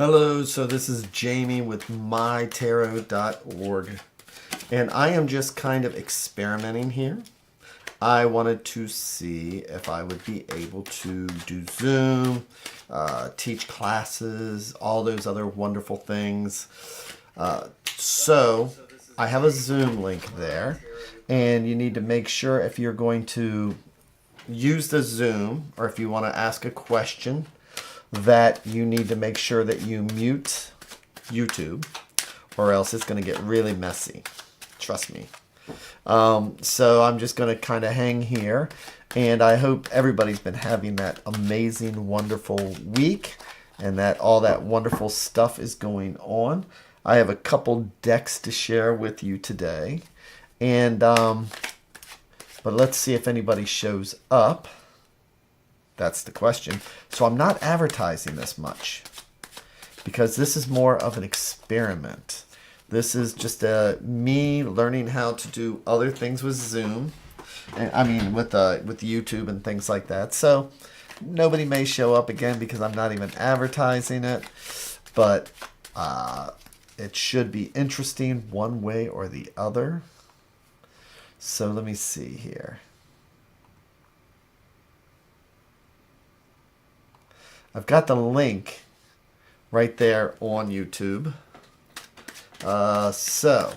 Hello, so this is Jamie with MyTarot.org, and I am just kind of experimenting here. I wanted to see if I would be able to do Zoom, teach classes, all those other wonderful things. So I have a Zoom link there, and you need to make sure if you're going to use the Zoom or if you want to ask a question, that you need to make sure that you mute YouTube, or else it's going to get really messy. Trust me. So I'm just going to kind of hang here, and I hope everybody's been having that amazing, wonderful week, and that all that wonderful stuff is going on. I have a couple decks to share with you today, and but let's see if anybody shows up. That's the question. So I'm not advertising this much because this is more of an experiment. This is just me learning how to do other things with Zoom. And, I mean, with YouTube and things like that. So nobody may show up again because I'm not even advertising it. But it should be interesting one way or the other. So let me see here. I've got the link right there on YouTube. So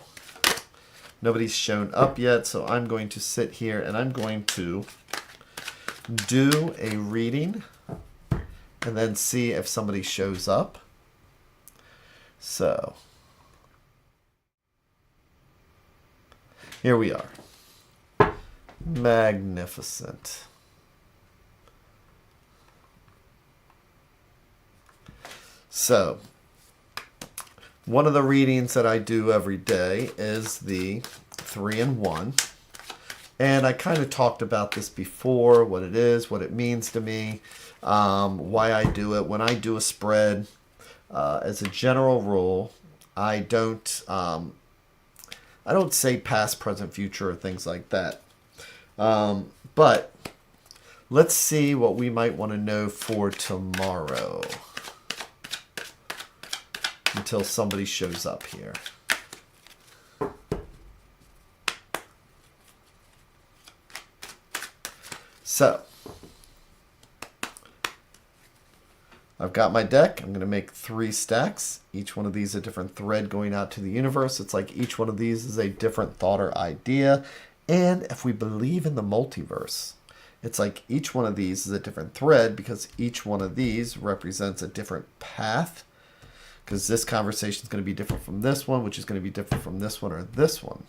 nobody's shown up yet, so I'm going to sit here and I'm going to do a reading and then see if somebody shows up. So here we are. Magnificent. So, one of the readings that I do every day is the 3-in-1. And I kind of talked about this before, what it is, what it means to me, why I do it. When I do a spread, as a general rule, I don't say past, present, future, or things like that. But let's see what we might want to know for tomorrow. Until somebody shows up here. So, I've got my deck. I'm going to make 3 stacks. Each one of these is a different thread going out to the universe. It's like each one of these is a different thought or idea. And if we believe in the multiverse, it's like each one of these is a different thread because each one of these represents a different path. Because this conversation is going to be different from this one, which is going to be different from this one or this one.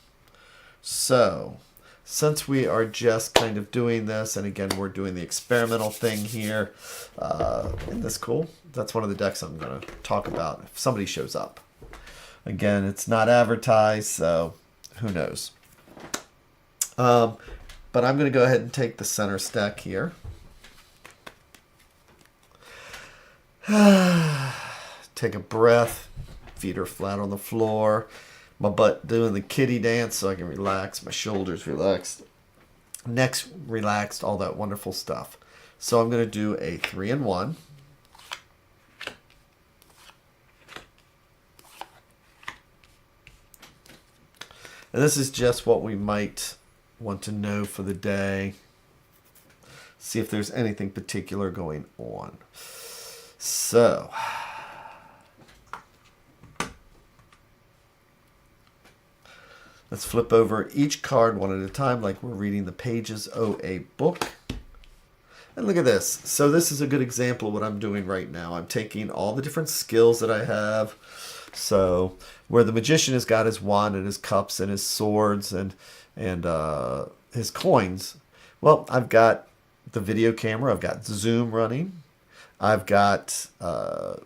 So, since we are just kind of doing this, and again, we're doing the experimental thing here, isn't this cool? That's one of the decks I'm going to talk about if somebody shows up. Again, it's not advertised, so who knows. But I'm going to go ahead and take the center stack here. Take a breath, feet are flat on the floor, my butt doing the kitty dance so I can relax, my shoulders relaxed, neck's relaxed, all that wonderful stuff. So I'm going to do a 3-in-1. And this is just what we might want to know for the day. See if there's anything particular going on. So let's flip over each card one at a time like we're reading the pages of a book. And look at this. So this is a good example of what I'm doing right now. I'm taking all the different skills that I have. So where the magician has got his wand and his cups and his swords and his coins, well, I've got the video camera. I've got Zoom running. I've got the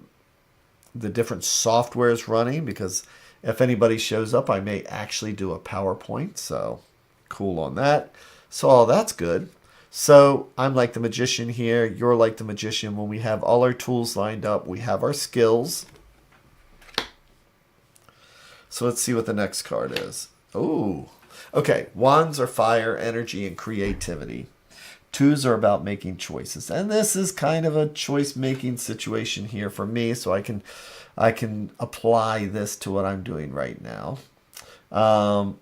different softwares running because if anybody shows up, I may actually do a PowerPoint. So cool on that. So all that's good. So I'm like the magician here. You're like the magician. When we have all our tools lined up, we have our skills. So let's see what the next card is. Oh, okay. Wands are fire, energy, and creativity. Twos are about making choices. And this is kind of a choice-making situation here for me, so I can apply this to what I'm doing right now. Oh,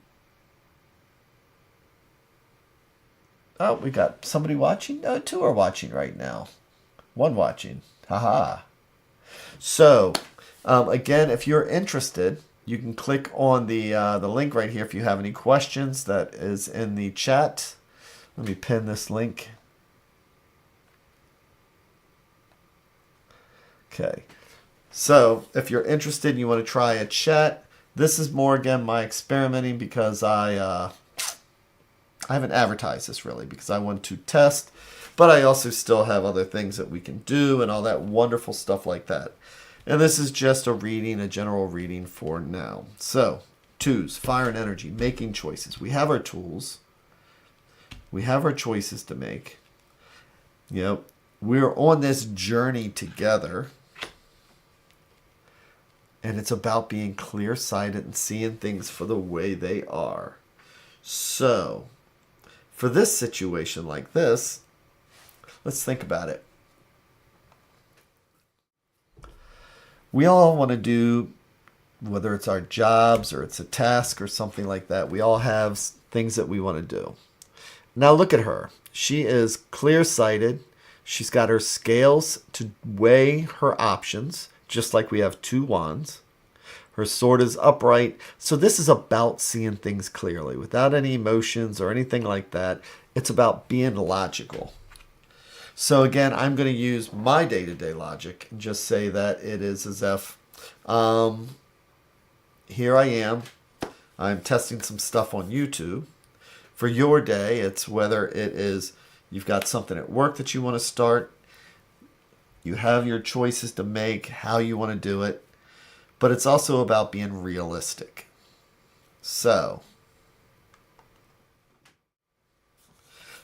we got somebody watching? No, two are watching right now. One watching. Haha. So, again, if you're interested, you can click on the link right here if you have any questions. That is in the chat. Let me pin this link. Okay. So, if you're interested and you want to try a chat, this is more, again, my experimenting because I haven't advertised this really because I want to test, but I also still have other things that we can do and all that wonderful stuff like that. And this is just a reading, a general reading for now. So, twos, fire and energy, making choices. We have our tools. We have our choices to make. You know, we're on this journey together. And it's about being clear-sighted and seeing things for the way they are. So, for this situation like this, let's think about it. We all want to do, whether it's our jobs or it's a task or something like that, we all have things that we want to do. Now look at her. She is clear-sighted. She's got her scales to weigh her options, just like we have two wands. Her sword is upright. So this is about seeing things clearly without any emotions or anything like that. It's about being logical. So again, I'm going to use my day-to-day logic and just say that it is as if here I am. I'm testing some stuff on YouTube. For your day, it's whether it is you've got something at work that you want to start. You have your choices to make, how you want to do it. But it's also about being realistic. So,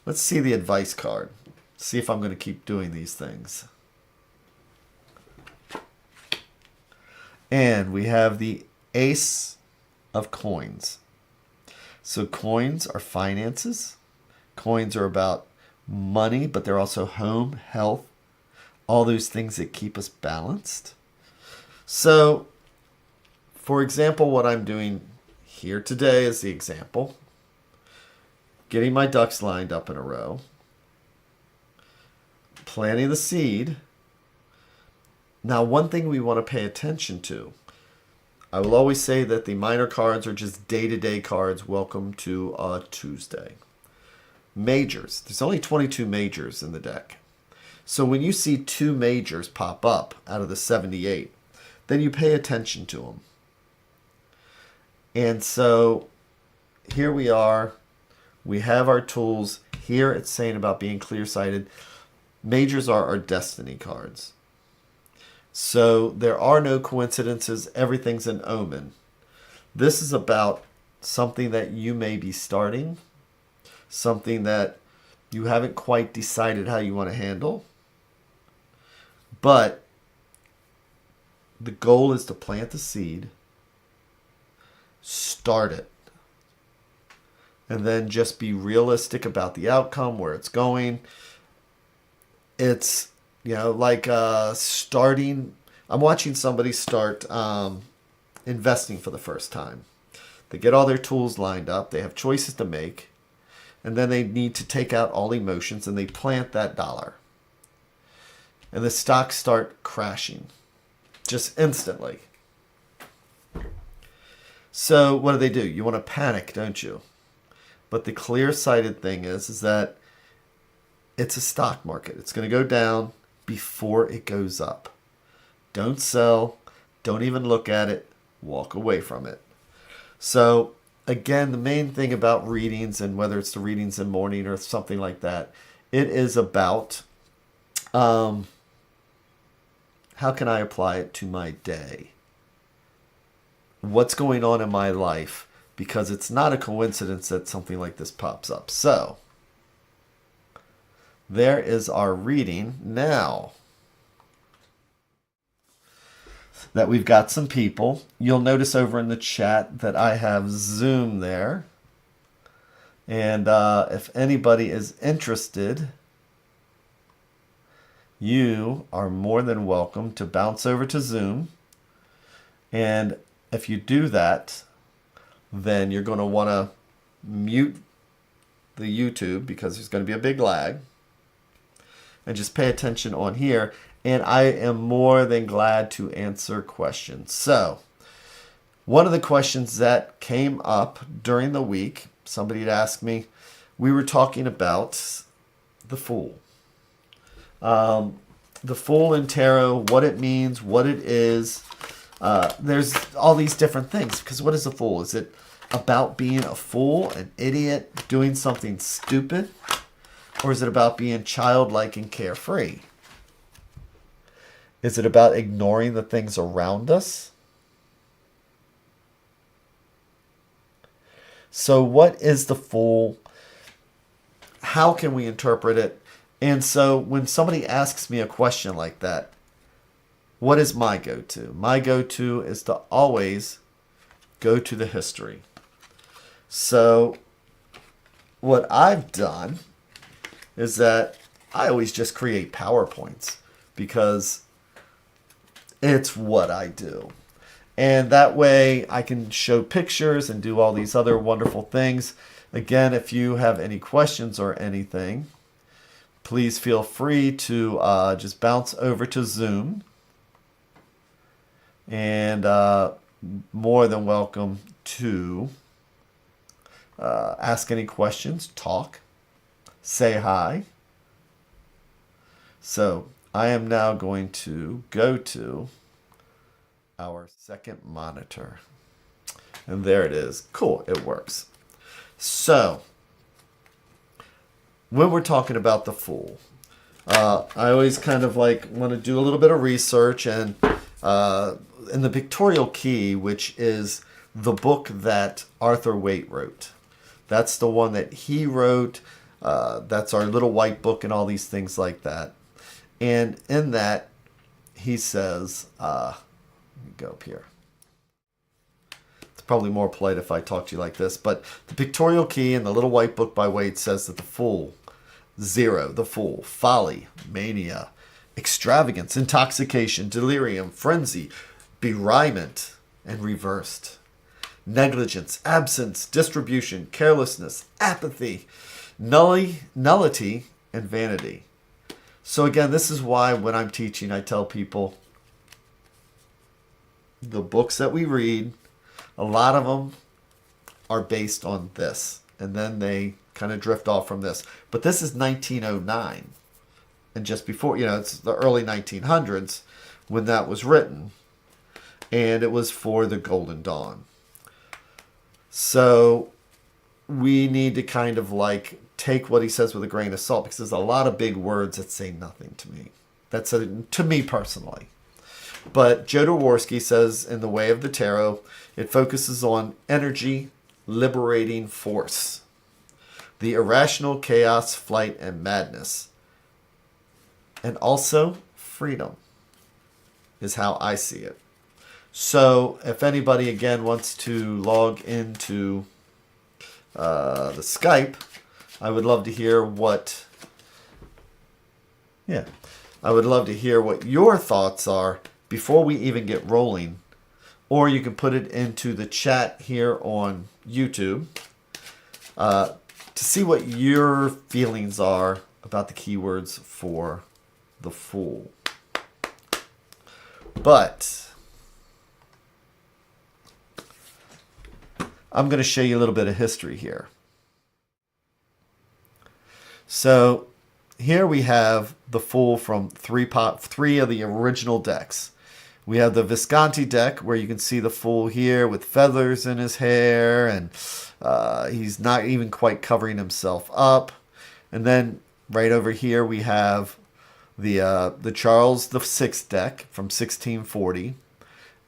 let's see the advice card. See if I'm going to keep doing these things. And we have the Ace of Coins. So coins are finances. Coins are about money, but they're also home, health, all those things that keep us balanced. So, for example, what I'm doing here today is the example. Getting my ducks lined up in a row. Planting the seed. Now, one thing we want to pay attention to. I will always say that the minor cards are just day-to-day cards. Welcome to a Tuesday. Majors. There's only 22 majors in the deck. So when you see 2 majors pop up out of the 78, then you pay attention to them. And so here we are. We have our tools. Here it's saying about being clear-sighted. Majors are our destiny cards. So there are no coincidences. Everything's an omen. This is about something that you may be starting, something that you haven't quite decided how you want to handle. But the goal is to plant the seed, start it, and then just be realistic about the outcome, where it's going. It's, you know, like starting. I'm watching somebody start investing for the first time. They get all their tools lined up. They have choices to make. And then they need to take out all emotions and they plant that dollar. And the stocks start crashing just instantly. So what do? You want to panic, don't you? But the clear-sighted thing is that it's a stock market. It's going to go down before it goes up. Don't sell. Don't even look at it. Walk away from it. So again, the main thing about readings, and whether it's the readings in morning or something like that, it is about how can I apply it to my day? What's going on in my life? Because it's not a coincidence that something like this pops up. So there is our reading. Now that we've got some people, you'll notice over in the chat that I have Zoom there. And if anybody is interested, you are more than welcome to bounce over to Zoom. And if you do that, then you're going to want to mute the YouTube because there's going to be a big lag. And just pay attention on here. And I am more than glad to answer questions. So, one of the questions that came up during the week, somebody had asked me, we were talking about the Fool. The Fool in tarot, what it means, what it is. There's all these different things. Because what is a fool? Is it about being a fool, an idiot, doing something stupid? Or is it about being childlike and carefree? Is it about ignoring the things around us? So what is the Fool? How can we interpret it? And so when somebody asks me a question like that, what is my go-to? My go-to is to always go to the history. So what I've done is that I always just create PowerPoints because it's what I do. And that way I can show pictures and do all these other wonderful things. Again, if you have any questions or anything, please feel free to just bounce over to Zoom. And more than welcome to ask any questions, talk, say hi. So I am now going to go to our second monitor. And there it is. Cool, it works. So when we're talking about the Fool, I always kind of like want to do a little bit of research, and in the Pictorial Key, which is the book that Arthur Waite wrote. That's the one that he wrote. That's our little white book and all these things like that. And in that, he says, let me go up here. It's probably more polite if I talk to you like this, but the Pictorial Key in the little white book by Waite says that the Fool, zero, the Fool, folly, mania, extravagance, intoxication, delirium, frenzy, bereavement, and reversed. Negligence, absence, distribution, carelessness, apathy, nullity, and vanity. So again, this is why when I'm teaching, I tell people the books that we read, a lot of them are based on this. And then they kind of drift off from this. But this is 1909. And just before, it's the early 1900s when that was written. And it was for the Golden Dawn. So we need to kind of like take what he says with a grain of salt, because there's a lot of big words that say nothing to me. That's to me personally. But Joe Dworsky says in The Way of the Tarot, it focuses on energy, liberating force, the irrational chaos, flight, and madness. And also freedom is how I see it. So if anybody, again, wants to log into the Skype, I would love to hear what your thoughts are before we even get rolling. Or you can put it into the chat here on YouTube to see what your feelings are about the keywords for the Fool. But I'm going to show you a little bit of history here. So here we have the Fool from three of the original decks. We have the Visconti deck, where you can see the Fool here with feathers in his hair, and he's not even quite covering himself up. And then right over here we have the Charles VI deck from 1640.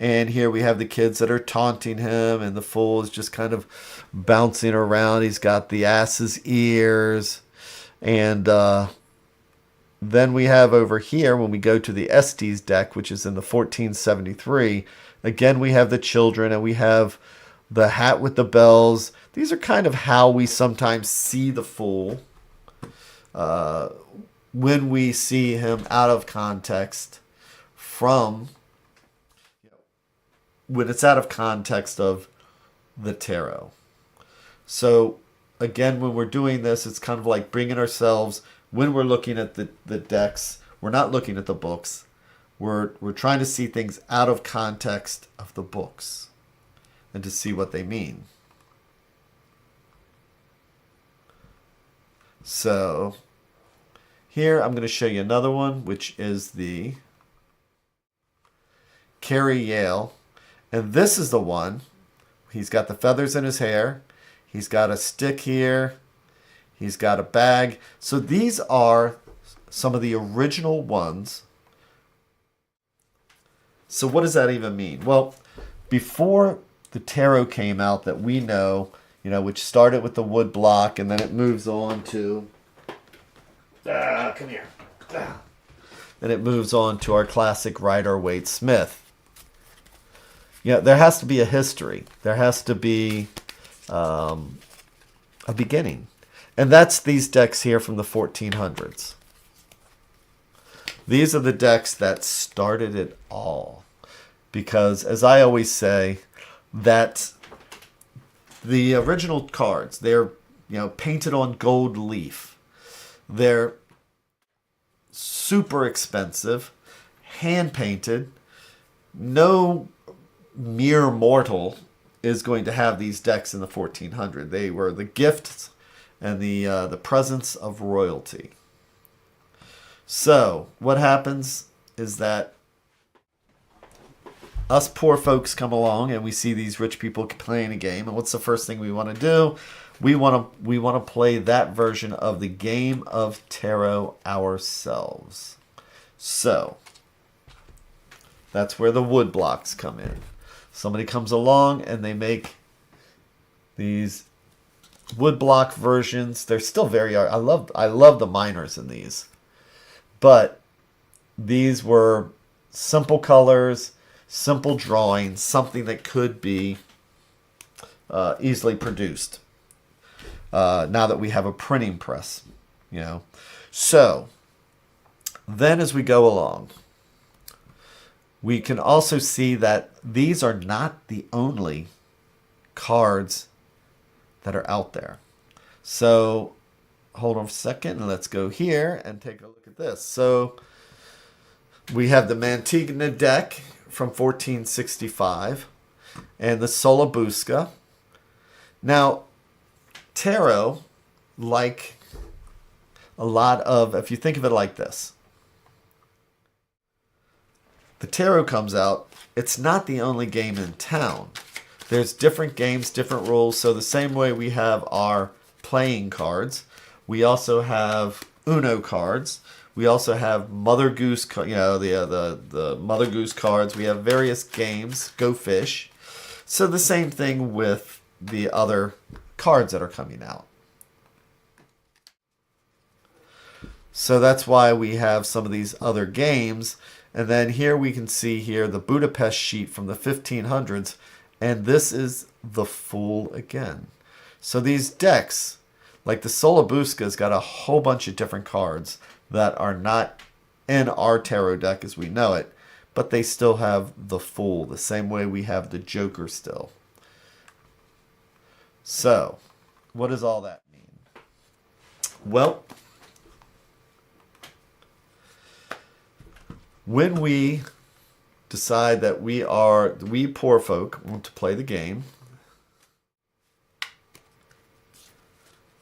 And here we have the kids that are taunting him, and the Fool is just kind of bouncing around. He's got the ass's ears. And then we have over here, when we go to the Estes deck, which is in the 1473, again we have the children, and we have the hat with the bells. These are kind of how we sometimes see the Fool when we see him out of context from, when it's out of context of the tarot. So again, when we're doing this, it's kind of like bringing ourselves, when we're looking at the decks, we're not looking at the books. We're trying to see things out of context of the books and to see what they mean. So here I'm going to show you another one, which is the Carrie Yale. And this is the one. He's got the feathers in his hair. He's got a stick here. He's got a bag. So these are some of the original ones. So what does that even mean? Well, before the tarot came out that we know, which started with the wood block and then it moves on to... come here. And it moves on to our classic Rider-Waite-Smith. There has to be a history. There has to be a beginning. And that's these decks here from the 1400s. These are the decks that started it all. Because, as I always say, that the original cards, they're painted on gold leaf. They're super expensive, hand-painted. No mere mortal is going to have these decks in the 1400s. They were the gifts and the presence of royalty. So what happens is that us poor folks come along and we see these rich people playing a game, and what's the first thing we want to do? We want to play that version of the game of tarot ourselves. So that's where the wood blocks come in. Somebody comes along and they make these wood block versions. They're still very... I love the minors in these. But these were simple colors, simple drawings, something that could be easily produced. Now that we have a printing press, So then as we go along, we can also see that these are not the only cards that are out there. So hold on a second and let's go here and take a look at this. So we have the Mantegna deck from 1465 and the Solabusca. Now, tarot, like a lot of, if you think of it like this, the tarot comes out, it's not the only game in town. There's different games, different rules. So the same way we have our playing cards, we also have Uno cards. We also have Mother Goose, the Mother Goose cards. We have various games, Go Fish. So the same thing with the other cards that are coming out. So that's why we have some of these other games. And then here we can see here the Budapest sheet from the 1500s. And this is the Fool again. So these decks, like the Solabusca's got a whole bunch of different cards that are not in our tarot deck as we know it. But they still have the Fool, the same way we have the Joker still. So, what does all that mean? Well, when we decide that we poor folk want to play the game,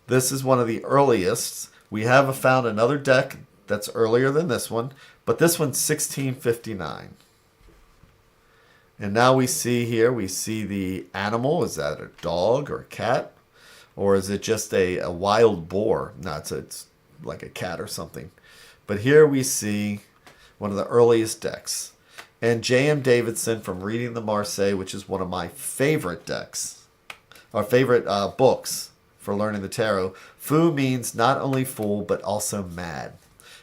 this is one of the earliest. We have found another deck that's earlier than this one, but this one's 1659. And now we see here, we see the animal. Is that a dog or a cat? Or is it just a wild boar? No, it's like a cat or something. But here we see one of the earliest decks. And J.M. Davidson from Reading the Marseille, which is one of my favorite decks, our favorite books for learning the tarot. Fou means not only fool, but also mad.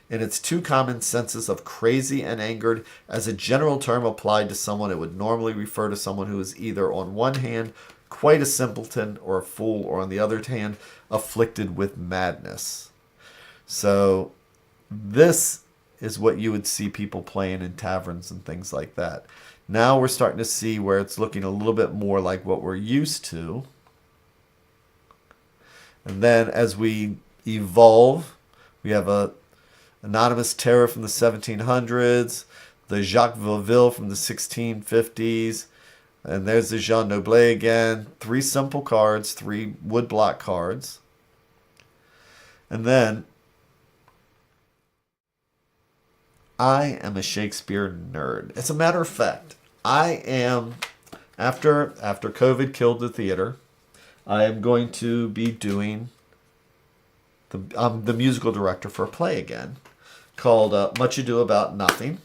In its two common senses of crazy and angered, as a general term applied to someone, it would normally refer to someone who is either on one hand quite a simpleton or a fool, or on the other hand, afflicted with madness. So this is what you would see people playing in taverns and things like that. Now we're starting to see where it's looking a little bit more like what we're used to. And then as we evolve, we have a anonymous tarot from the 1700s, the Jacques Vauville from the 1650s, and there's the Jean Noblet again. 3 simple cards, 3 woodblock cards. And then I am a Shakespeare nerd. As a matter of fact, I am, after COVID killed the theater, I am going to be doing I'm the musical director for a play again called Much Ado About Nothing.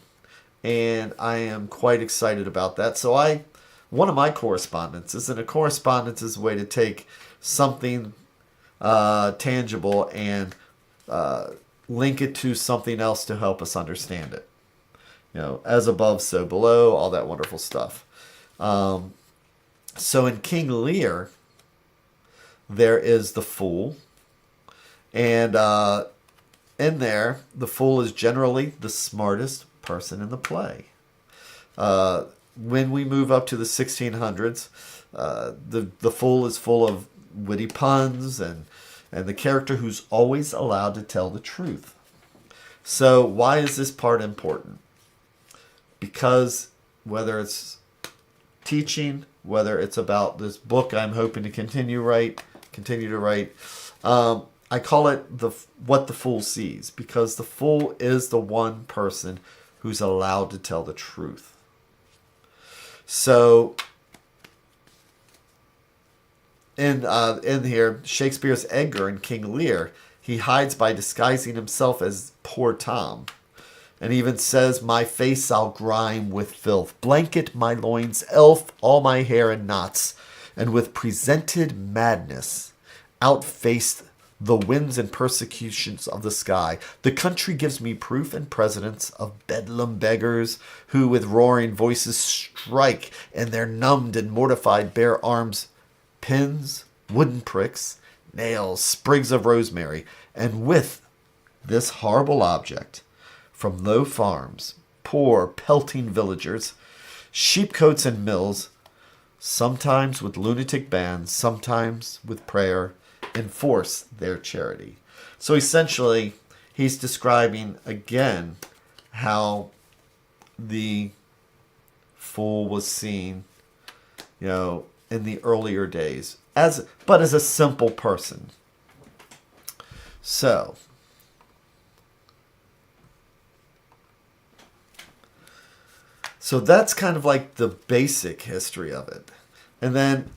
And I am quite excited about that. So one of my correspondences, and a correspondence is a way to take something tangible and link it to something else to help us understand it. As above, so below, all that wonderful stuff. So in King Lear, there is the Fool. And in there, the Fool is generally the smartest person in the play. When we move up to the 1600s, the Fool is full of witty puns and the character who's always allowed to tell the truth. So why is this part important? Because whether it's teaching, whether it's about this book I'm hoping to continue to write, I call it what the Fool sees, because the Fool is the one person who's allowed to tell the truth. So in here, Shakespeare's Edgar in King Lear, he hides by disguising himself as poor Tom, and even says, "My face I'll grime with filth, blanket my loins, elf all my hair in knots, and with presented madness outfaced the winds and persecutions of the sky. The country gives me proof and precedence of bedlam beggars who with roaring voices strike in their numbed and mortified bare arms pins, wooden pricks, nails, sprigs of rosemary, and with this horrible object from low farms, poor pelting villagers, sheepcotes and mills, sometimes with lunatic bands, sometimes with prayer, enforce their charity." So essentially, he's describing again how the Fool was seen, in the earlier days, as a simple person. So that's kind of like the basic history of it. And then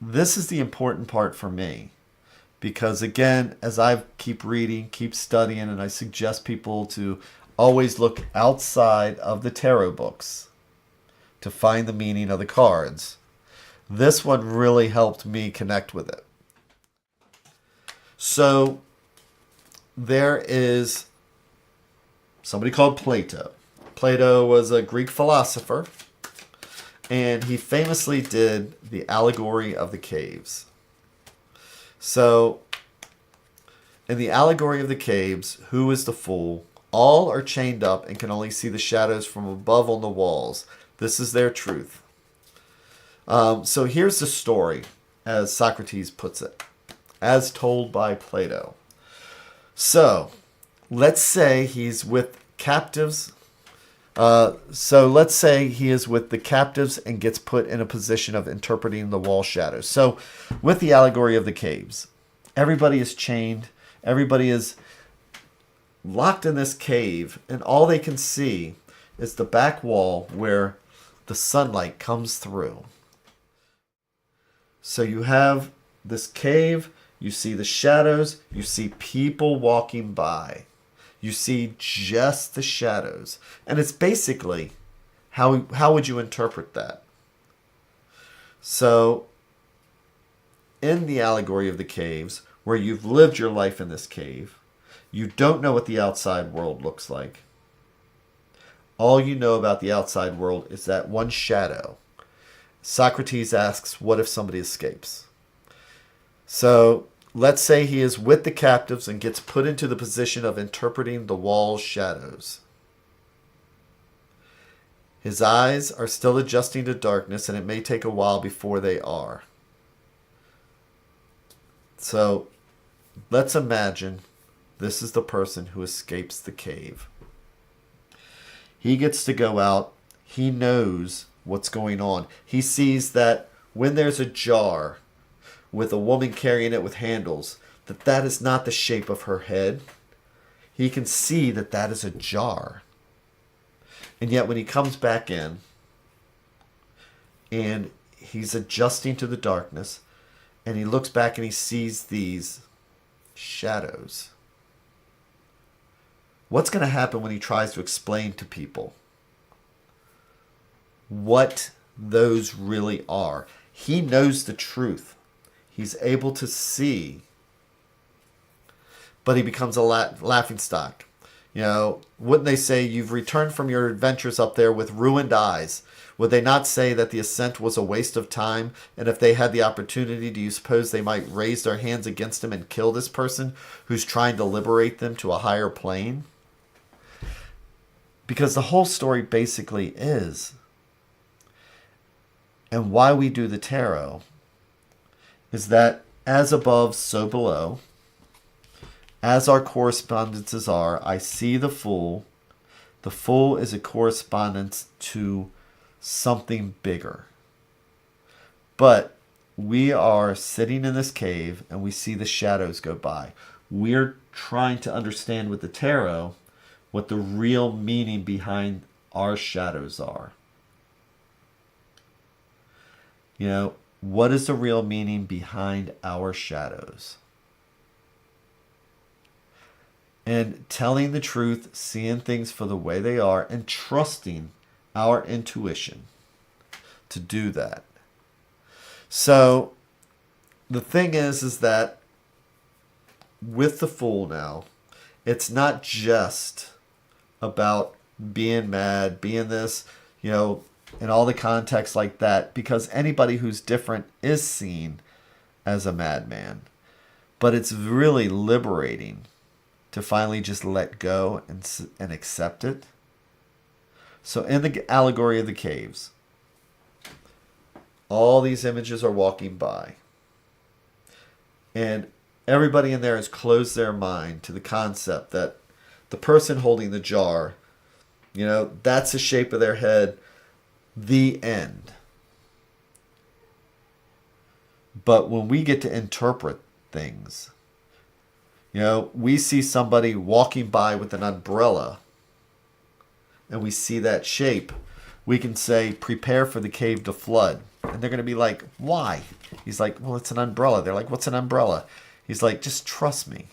this is the important part for me. Because again, as I keep reading, keep studying, and I suggest people to always look outside of the tarot books to find the meaning of the cards, this one really helped me connect with it. So there is somebody called Plato. Plato was a Greek philosopher, and he famously did the allegory of the caves. So, in the allegory of the caves, who is the fool? All are chained up and can only see the shadows from above on the walls. This is their truth. So here's the story, as Socrates puts it, as told by Plato. So, let's say he's with captives. Let's say he is with the captives and gets put in a position of interpreting the wall shadows. So with the allegory of the caves, everybody is chained. Everybody is locked in this cave, and all they can see is the back wall where the sunlight comes through. So you have this cave, you see the shadows, you see people walking by. You see just the shadows. And it's basically, how would you interpret that? So, in the allegory of the caves, where you've lived your life in this cave, you don't know what the outside world looks like. All you know about the outside world is that one shadow. Socrates asks, what if somebody escapes? So let's say he is with the captives and gets put into the position of interpreting the wall's shadows. His eyes are still adjusting to darkness, and it may take a while before they are. So let's imagine this is the person who escapes the cave. He gets to go out. He knows what's going on. He sees that when there's a jar with a woman carrying it with handles, that is not the shape of her head. He can see that is a jar. And yet when he comes back in and he's adjusting to the darkness and he looks back and he sees these shadows, what's going to happen when he tries to explain to people what those really are? He knows the truth. He's able to see, but he becomes a laughingstock. You know, wouldn't they say, you've returned from your adventures up there with ruined eyes? Would they not say that the ascent was a waste of time? And if they had the opportunity, do you suppose they might raise their hands against him and kill this person who's trying to liberate them to a higher plane? Because the whole story basically is, and why we do the tarot, is that as above, so below. As our correspondences are, I see the Fool. The Fool is a correspondence to something bigger. But we are sitting in this cave and we see the shadows go by. We're trying to understand with the tarot what the real meaning behind our shadows are. You know, what is the real meaning behind our shadows? And telling the truth, seeing things for the way they are, and trusting our intuition to do that. So the thing is that with the Fool now, it's not just about being mad, being this, you know, in all the context like that, because anybody who's different is seen as a madman. But it's really liberating to finally just let go and accept it. So in the allegory of the caves, all these images are walking by. And everybody in there has closed their mind to the concept that the person holding the jar, you know, that's the shape of their head, the end. But when we get to interpret things, you know, we see somebody walking by with an umbrella and we see that shape. We can say, prepare for the cave to flood. And they're going to be like, why? He's like, well, it's an umbrella. They're like, what's an umbrella? He's like, just trust me.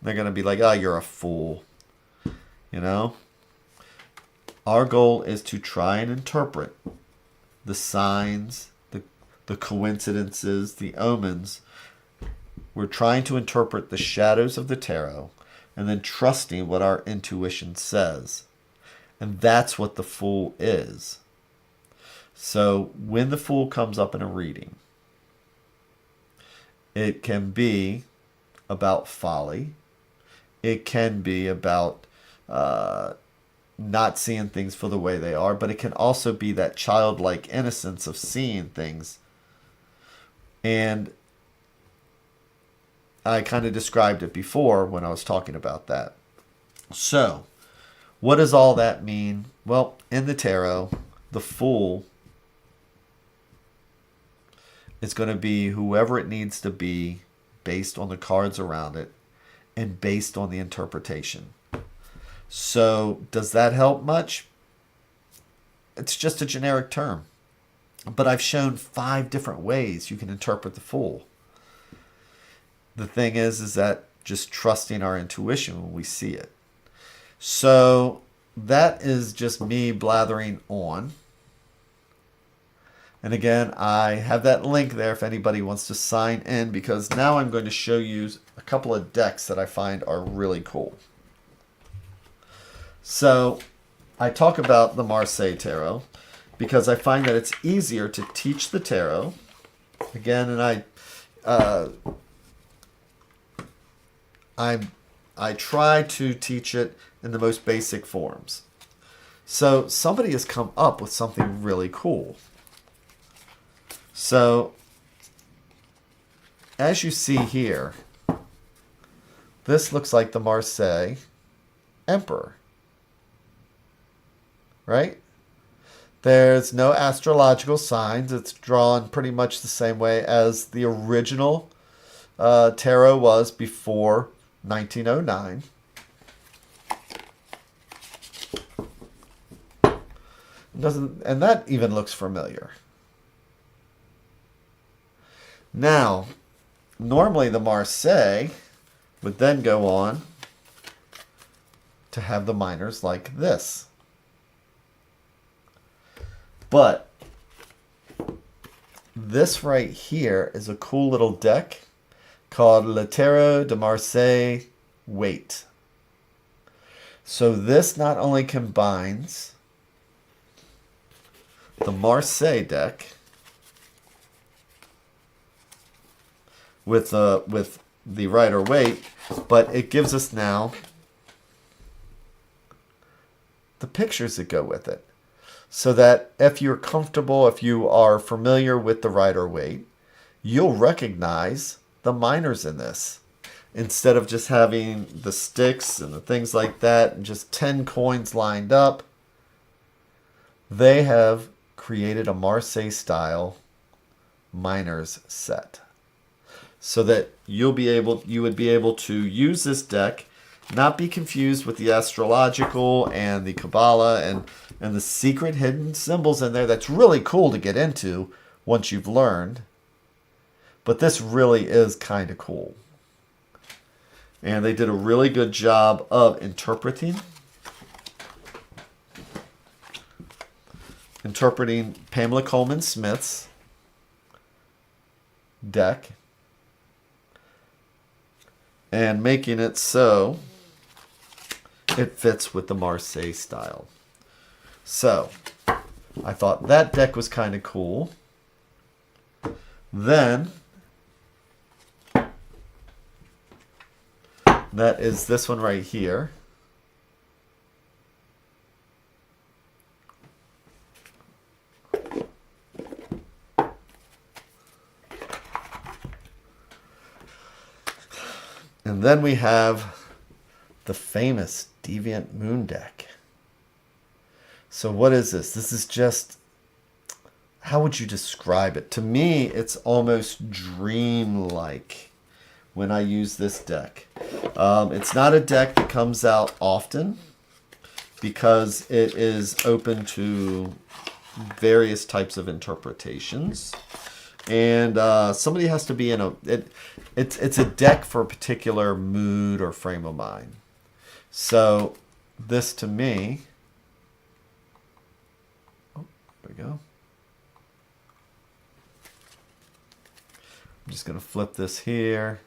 They're going to be like, oh, you're a fool. You know? Our goal is to try and interpret the signs, the coincidences, the omens. We're trying to interpret the shadows of the tarot and then trusting what our intuition says. And that's what the Fool is. So when the Fool comes up in a reading, it can be about folly. It can be about not seeing things for the way they are, but it can also be that childlike innocence of seeing things. And I kind of described it before when I was talking about that. So, what does all that mean? Well, in the tarot, the Fool is going to be whoever it needs to be based on the cards around it and based on the interpretation. So, does that help much? It's just a generic term. But I've shown 5 different ways you can interpret the Fool. The thing is that just trusting our intuition when we see it. So that is just me blathering on. And again, I have that link there if anybody wants to sign in, because now I'm going to show you a couple of decks that I find are really cool. So I talk about the Marseille Tarot, because I find that it's easier to teach the tarot. Again, and I try to teach it in the most basic forms. So somebody has come up with something really cool. So as you see here, this looks like the Marseille Emperor, right? There's no astrological signs. It's drawn pretty much the same way as the original tarot was before 1909. And that even looks familiar. Now, normally the Marseille would then go on to have the minors like this. But this right here is a cool little deck called Le Tarot de Marseille Weight. So this not only combines the Marseille deck with the Rider Waite, but it gives us now the pictures that go with it. So that if you're comfortable, if you are familiar with the Rider Waite, you'll recognize the minors in this. Instead of just having the sticks and the things like that and just 10 coins lined up, they have created a Marseille style minors set. So that you would be able to use this deck, not be confused with the astrological and the Kabbalah and the secret hidden symbols in there. That's really cool to get into once you've learned. But this really is kind of cool. And they did a really good job of interpreting Pamela Coleman Smith's deck and making it so it fits with the Marseille style. So, I thought that deck was kind of cool. Then, that is this one right here. And then we have the famous Deviant Moon deck. So what is this? This is just, how would you describe it? To me, it's almost dreamlike when I use this deck. It's not a deck that comes out often because it is open to various types of interpretations. And somebody has to be in a... It's a deck for a particular mood or frame of mind. So this to me... Oh, there we go. I'm just going to flip this here.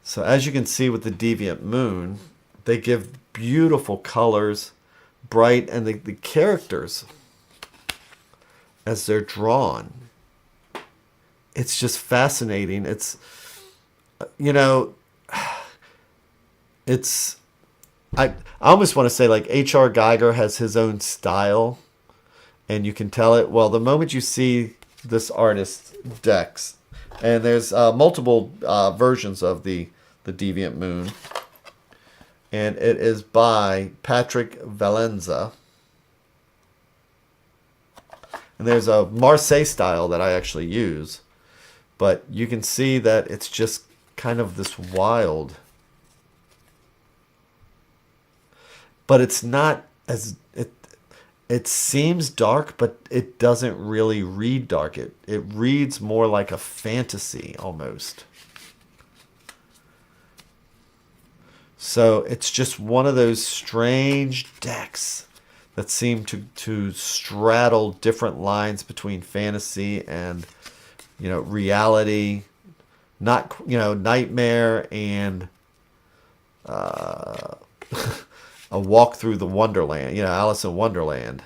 So as you can see with the Deviant Moon, they give beautiful colors, bright, and the characters, as they're drawn, it's just fascinating. It's, you know, it's, I almost want to say like H.R. Geiger has his own style, and you can tell it. Well, the moment you see this artist's decks, and there's multiple versions of the Deviant Moon, and it is by Patrick Valenza. And there's a Marseille style that I actually use, but you can see that it's just kind of this wild. But it's not as it seems dark, but it doesn't really read dark. It reads more like a fantasy almost. So it's just one of those strange decks that seem to straddle different lines between fantasy and, you know, reality, not, Nightmare and a walk through the Wonderland, Alice in Wonderland.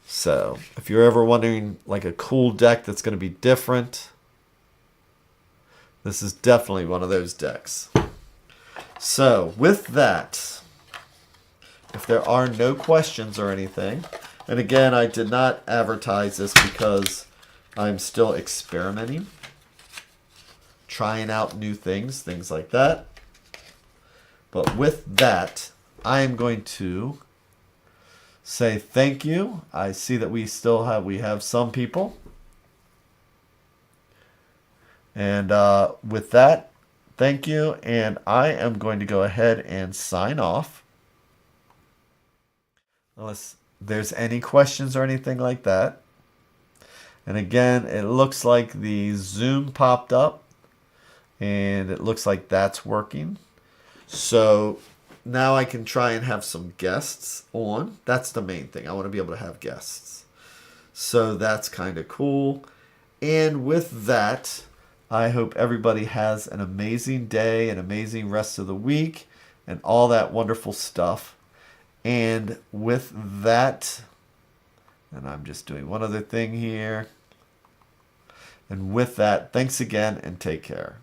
So if you're ever wondering like a cool deck that's going to be different, this is definitely one of those decks. So with that, if there are no questions or anything, and again, I did not advertise this because I'm still experimenting, trying out new things like that. But with that, I am going to say thank you. I see that we have some people. And with that, thank you. And I am going to go ahead and sign off. Unless there's any questions or anything like that. And again, it looks like the Zoom popped up. And it looks like that's working. So now I can try and have some guests on. That's the main thing. I want to be able to have guests. So that's kind of cool. And with that, I hope everybody has an amazing day, an amazing rest of the week, and all that wonderful stuff. And with that, and I'm just doing one other thing here. And with that, thanks again and take care.